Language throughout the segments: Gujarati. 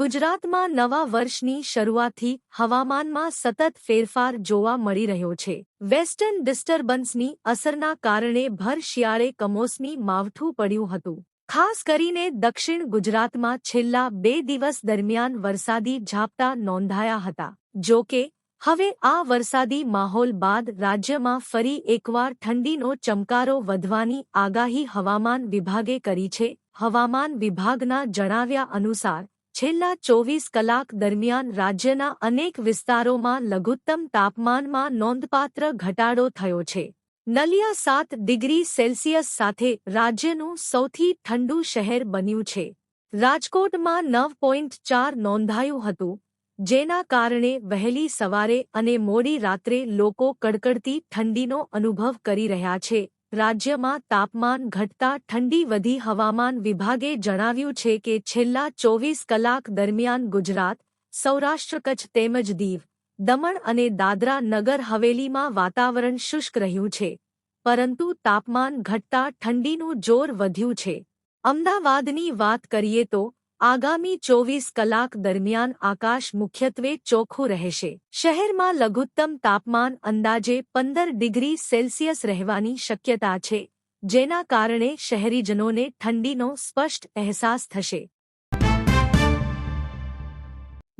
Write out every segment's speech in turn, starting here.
ગુજરાતમાં નવા વર્ષની શરૂઆતથી હવામાનમાં સતત ફેરફાર જોવા મળી રહ્યો છે। વેસ્ટર્ન ડિસ્ટર્બન્સની અસરના કારણે ભર શિયાળે કમોસમી માવઠું પડ્યું હતું। ખાસ કરીને દક્ષિણ ગુજરાતમાં છેલ્લા 2 દિવસ દરમિયાન વરસાદી ઝાપટા નોંધાયા હતા। જો કે હવે આ વરસાદી માહોલ બાદ રાજ્યમાં ફરી એકવાર ઠંડીનો ચમકારો વધવાની આગાહી હવામાન વિભાગે કરી છે। હવામાન વિભાગના જણાવ્યા અનુસાર છેલ્લા 24 કલાક દરમિયાન રાજ્યના અનેક વિસ્તારોમાં લઘુત્તમ તાપમાનમાં નોંધપાત્ર ઘટાડો થયો છે। નલિયા 7 ડિગ્રી સેલ્સિયસ સાથે રાજ્યનું સૌથી ઠંડુ શહેર બન્યું છે। રાજકોટમાં 9.4 નોંધાયું હતું, જેના કારણે વહેલી સવારે અને મોડી રાત્રે લોકો કડકડતી ઠંડીનો અનુભવ કરી રહ્યા છે। રાજ્યમાં તાપમાન ઘટતા ઠંડી વધી। હવામાન વિભાગે જણાવ્યું છે કે છેલ્લા 24 કલાક દરમિયાન ગુજરાત, સૌરાષ્ટ્ર, કચ્છ તેમજ દીવ, દમણ અને દાદરા નગર હવેલીમાં વાતાવરણ શુષ્ક રહ્યું છે, પરંતુ તાપમાન ઘટતા ઠંડીનું જોર વધ્યું છે। અમદાવાદની વાત કરીએ તો આગામી 24 કલાક દરમિયાન આકાશ મુખ્યત્વે ચોખ્ખું રહેશે। શહેરમાં લઘુત્તમ તાપમાન અંદાજે 15 ડિગ્રી સેલ્સિયસ રહેવાની શક્યતા છે, જેના કારણે શહેરીજનોને ઠંડીનો સ્પષ્ટ અહેસાસ થશે।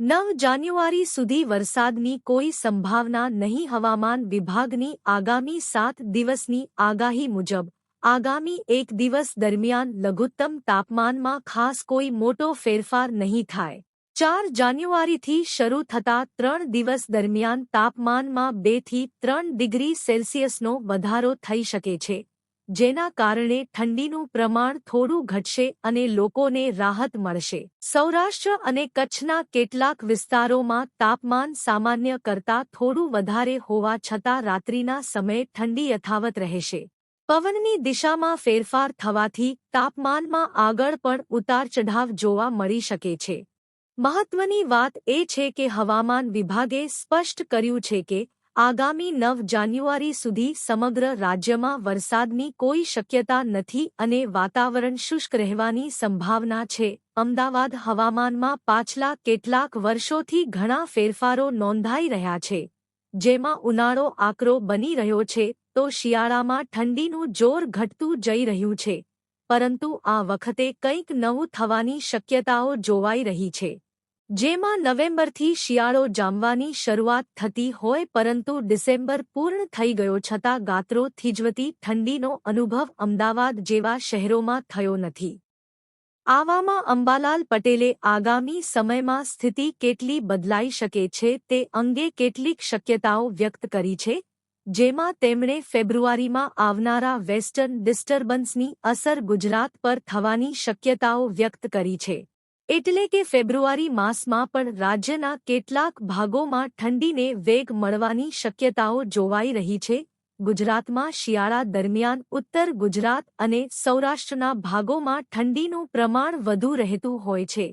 9 જાન્યુઆરી સુધી વરસાદની કોઈ સંભાવના નહીં। હવામાન વિભાગની આગામી 7 દિવસની આગાહી મુજબ આગામી 1 દિવસ દરમિયાન લઘુત્તમ તાપમાનમાં ખાસ કોઈ મોટો ફેરફાર નહીં થાય। 4 જાન્યુઆરીથી શરૂ થતા 3 દિવસ દરમિયાન તાપમાનમાં 2 થી 3 ડિગ્રી સેલ્સિયસનો વધારો થઈ શકે છે, જેના કારણે ઠંડીનું પ્રમાણ થોડું ઘટશે અને લોકોને રાહત મળશે। સૌરાષ્ટ્ર અને કચ્છના કેટલાક વિસ્તારોમાં તાપમાન સામાન્ય કરતાં થોડું વધારે હોવા છતાં રાત્રિના સમયે ઠંડી યથાવત રહેશે। પવનની દિશામાં ફેરફાર થવાથી તાપમાનમાં આગળ પણ ઉતાર-ચઢાવ જોવા મળી શકે છે। મહત્વની વાત એ છે કે હવામાન વિભાગે સ્પષ્ટ કર્યું છે કે આગામી 9 જાન્યુઆરી સુધી સમગ્ર રાજ્યમાં વરસાદની કોઈ શક્યતા નથી અને વાતાવરણ શુષ્ક રહેવાની સંભાવના છે। અમદાવાદ હવામાનમાં પાછલા કેટલાક વર્ષોથી ઘણા ફેરફારો નોંધાઈ રહ્યા છે, જેમાં ઉનાળો આકરો બની રહ્યો છે તો શિયાળામાં ઠંડીનું જોર ઘટતું જઈ રહ્યું છે, પરંતુ આ વખતે કંઈક નવું થવાની શક્યતાઓ જોવાઈ રહી છે, જેમાં નવેમ્બરથી શિયાળો જામવાની શરૂઆત થતી હોય પરંતુ ડિસેમ્બર પૂર્ણ થઈ ગયો છતાં ગાત્રો થીજવતી ઠંડીનો અનુભવ અમદાવાદ જેવા શહેરોમાં થયો નથી। આવામાં અંબાલાલ પટેલે આગામી સમયમાં સ્થિતિ કેટલી બદલાઈ શકે છે તે અંગે કેટલીક શક્યતાઓ વ્યક્ત કરી છે, જેમાં તેમણે ફેબ્રુઆરીમાં આવનારા વેસ્ટર્ન ડિસ્ટર્બન્સની અસર ગુજરાત પર થવાની શક્યતાઓ વ્યક્ત કરી છે। એટલે કે ફેબ્રુઆરી માસમાં પણ રાજ્યના કેટલાક ભાગોમાં ઠંડીને વેગ મળવાની શક્યતાઓ જોવાઈ રહી છે। ગુજરાતમાં શિયાળા દરમિયાન ઉત્તર ગુજરાત અને સૌરાષ્ટ્રના ભાગોમાં ઠંડીનું પ્રમાણ વધુ રહેતું હોય છે।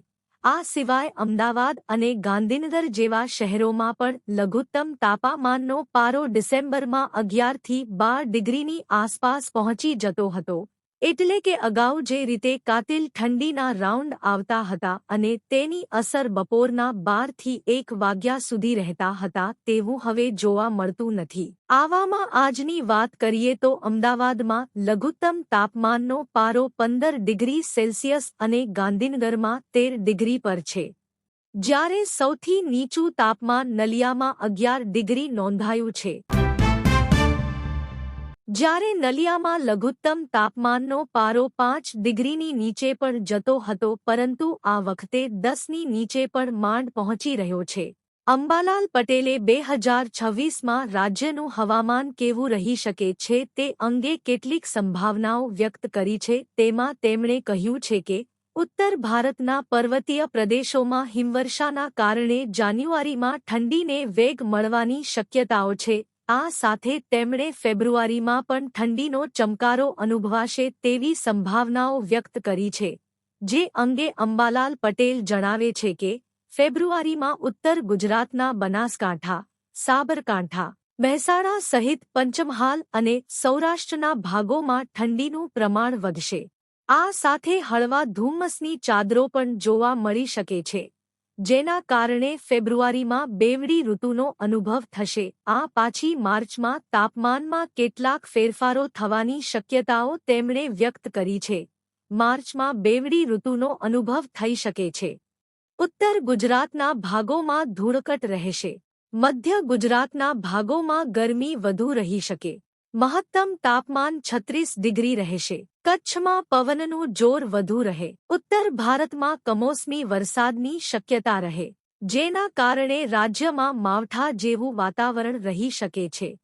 આ સિવાય અમદાવાદ અને ગાંધીનગર જેવા શહેરોમાં પણ લઘુત્તમ તાપમાનનો પારો ડિસેમ્બરમાં 11 થી 12 ડિગ્રીની આસપાસ પહોંચી જતો હતો। એટલે કે અગાઉ જે રીતે કાતિલ ઠંડીના રાઉન્ડ આવતા હતા અને તેની અસર બપોરના 12 થી 1 વાગ્યા સુધી રહેતા હતા, તેવું હવે જોવા મળતું નથી। આવામાં આજની વાત કરીએ તો અમદાવાદમાં લઘુત્તમ તાપમાનનો પારો 15 ડિગ્રી સેલ્સિયસ અને ગાંધીનગરમાં 13 ડિગ્રી પર છે, જ્યારે સૌથી નીચું તાપમાન નલિયામાં 11 ડિગ્રી નોંધાયું છે। જ્યારે નલિયામાં લઘુત્તમ તાપમાનનો પારો 5 ડિગ્રીની નીચે પણ જતો હતો, પરંતુ આ વખતે 10ની નીચે પણ માંડ પહોંચી રહ્યો છે। અંબાલાલ પટેલે 2026માં રાજ્યનું હવામાન કેવું રહી શકે છે તે અંગે કેટલીક સંભાવનાઓ વ્યક્ત કરી છે। તેમાં તેમણે કહ્યું છે કે ઉત્તર ભારતના પર્વતીય પ્રદેશોમાં હિમવર્ષાના કારણે જાન્યુઆરીમાં ઠંડીને વેગ મળવાની શક્યતાઓ છે। આ સાથે તેમણે ફેબ્રુઆરીમાં પણ ઠંડીનો ચમકારો અનુભવાશે તેવી સંભાવનાઓ વ્યક્ત કરી છે, જે અંગે અંબાલાલ પટેલ જણાવે છે કે ફેબ્રુઆરીમાં ઉત્તર ગુજરાતના બનાસકાંઠા, સાબરકાંઠા, મહેસાણા સહિત પંચમહાલ અને સૌરાષ્ટ્રના ભાગોમાં ઠંડીનું પ્રમાણ વધશે। આ સાથે હળવા ધુમ્મસની ચાદરો પણ જોવા મળી શકે છે। જેના કારણે ફેબ્રુઆરીમાં બેવડી ઋતુનો અનુભવ થશે. આ પાછી માર્ચમાં તાપમાનમાં કેટલાક ફેરફારો થવાની શક્યતાઓ તેમણે વ્યક્ત કરી છે. માર્ચમાં બેવડી ઋતુનો અનુભવ થઈ શકે છે. ઉત્તર ગુજરાતના ભાગોમાં ધૂળકટ રહેશે. મધ્ય ગુજરાતના ભાગોમાં ગરમી વધુ રહી શકે. મહત્તમ તાપમાન 36 ડિગ્રી રહેશે. કચ્છમાં પવનનું જોર વધુ રહે. ઉત્તર ભારતમાં કમોસમી વરસાદની શક્યતા રહે, જેના કારણે રાજ્યમાં માવઠા જેવું વાતાવરણ રહી શકે છે.